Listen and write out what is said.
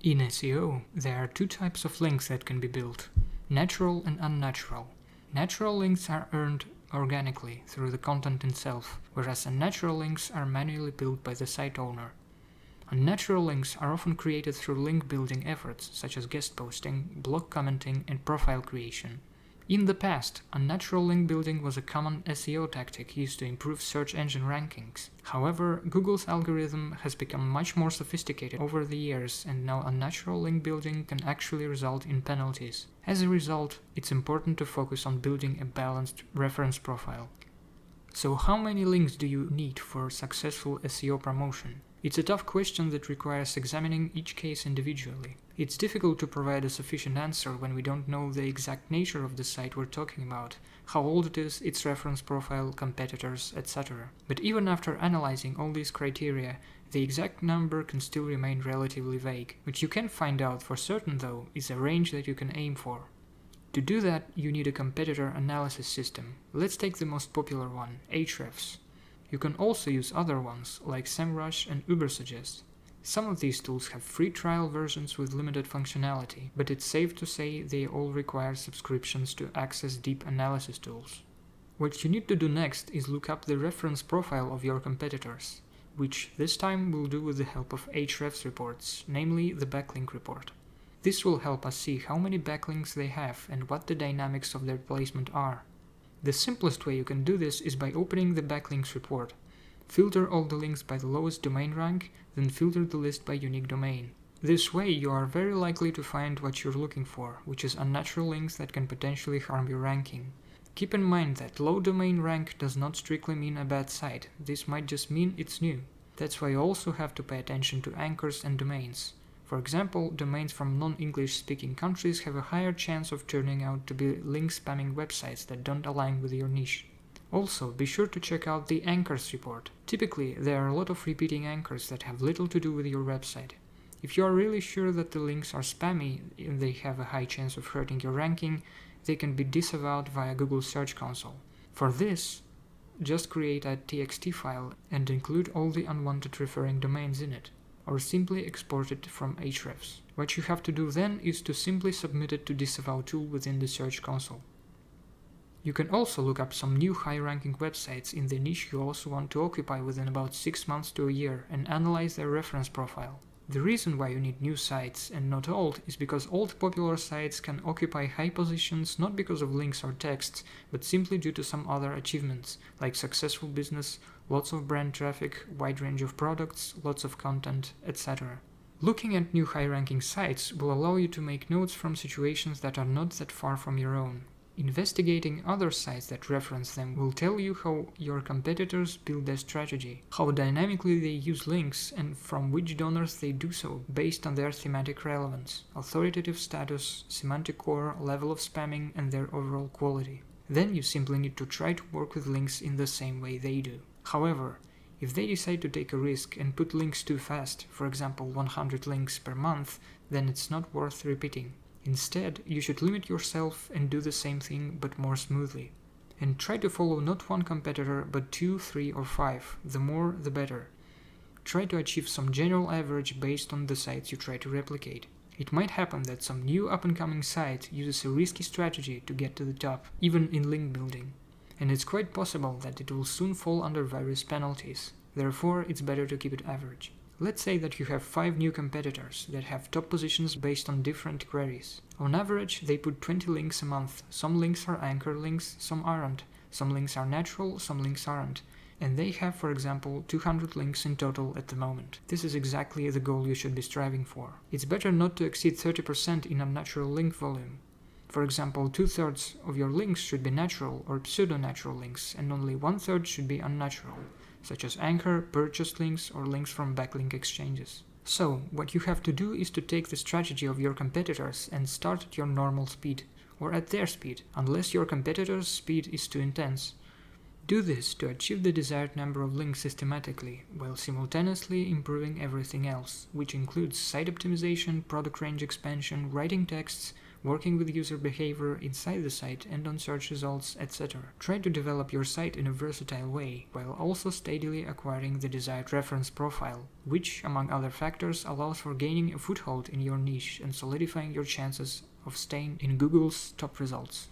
In SEO, there are two types of links that can be built: natural and unnatural. Natural links are earned organically through the content itself, whereas unnatural links are manually built by the site owner. Unnatural links are often created through link building efforts such as guest posting, blog commenting, and profile creation. In the past, unnatural link building was a common SEO tactic used to improve search engine rankings. However, Google's algorithm has become much more sophisticated over the years, and now unnatural link building can actually result in penalties. As a result, it's important to focus on building a balanced reference profile. So how many links do you need for successful SEO promotion? It's a tough question that requires examining each case individually. It's difficult to provide a sufficient answer when we don't know the exact nature of the site we're talking about, how old it is, its reference profile, competitors, etc. But even after analyzing all these criteria, the exact number can still remain relatively vague. What you can find out for certain, though, is a range that you can aim for. To do that, you need a competitor analysis system. Let's take the most popular one, Ahrefs. You can also use other ones, like SEMrush and Ubersuggest. Some of these tools have free trial versions with limited functionality, but it's safe to say they all require subscriptions to access deep analysis tools. What you need to do next is look up the reference profile of your competitors, which this time we'll do with the help of Ahrefs reports, namely the Backlink Report. This will help us see how many backlinks they have and what the dynamics of their placement are. The simplest way you can do this is by opening the Backlinks Report. Filter all the links by the lowest domain rank, then filter the list by unique domain. This way you are very likely to find what you're looking for, which is unnatural links that can potentially harm your ranking. Keep in mind that low domain rank does not strictly mean a bad site, this might just mean it's new. That's why you also have to pay attention to anchors and domains. For example, domains from non-English speaking countries have a higher chance of turning out to be link spamming websites that don't align with your niche. Also, be sure to check out the anchors report. Typically, there are a lot of repeating anchors that have little to do with your website. If you are really sure that the links are spammy and they have a high chance of hurting your ranking, they can be disavowed via Google Search Console. For this, just create a TXT file and include all the unwanted referring domains in it, or simply export it from Ahrefs. What you have to do then is to simply submit it to disavow tool within the Search Console. You can also look up some new high-ranking websites in the niche you also want to occupy within about 6 months to a year and analyze their reference profile. The reason why you need new sites and not old is because old popular sites can occupy high positions not because of links or texts, but simply due to some other achievements, like successful business, lots of brand traffic, wide range of products, lots of content, etc. Looking at new high-ranking sites will allow you to make notes from situations that are not that far from your own. Investigating other sites that reference them will tell you how your competitors build their strategy, how dynamically they use links, and from which donors they do so based on their thematic relevance, authoritative status, semantic core, level of spamming, and their overall quality. Then you simply need to try to work with links in the same way they do. However, if they decide to take a risk and put links too fast, for example 100 links per month, then it's not worth repeating. Instead, you should limit yourself and do the same thing but more smoothly. And try to follow not one competitor but 2, 3 or 5, the more the better. Try to achieve some general average based on the sites you try to replicate. It might happen that some new up-and-coming site uses a risky strategy to get to the top, even in link building. And it's quite possible that it will soon fall under various penalties. Therefore, it's better to keep it average. Let's say that you have 5 new competitors that have top positions based on different queries. On average, they put 20 links a month. Some links are anchor links, some aren't. Some links are natural, some links aren't. And they have, for example, 200 links in total at the moment. This is exactly the goal you should be striving for. It's better not to exceed 30% in unnatural link volume. For example, 2/3 of your links should be natural or pseudo-natural links, and only 1/3 should be unnatural, such as anchor, purchased links, or links from backlink exchanges. So, what you have to do is to take the strategy of your competitors and start at your normal speed, or at their speed, unless your competitor's speed is too intense. Do this to achieve the desired number of links systematically, while simultaneously improving everything else, which includes site optimization, product range expansion, writing texts, working with user behavior inside the site and on search results, etc. Try to develop your site in a versatile way, while also steadily acquiring the desired reference profile, which, among other factors, allows for gaining a foothold in your niche and solidifying your chances of staying in Google's top results.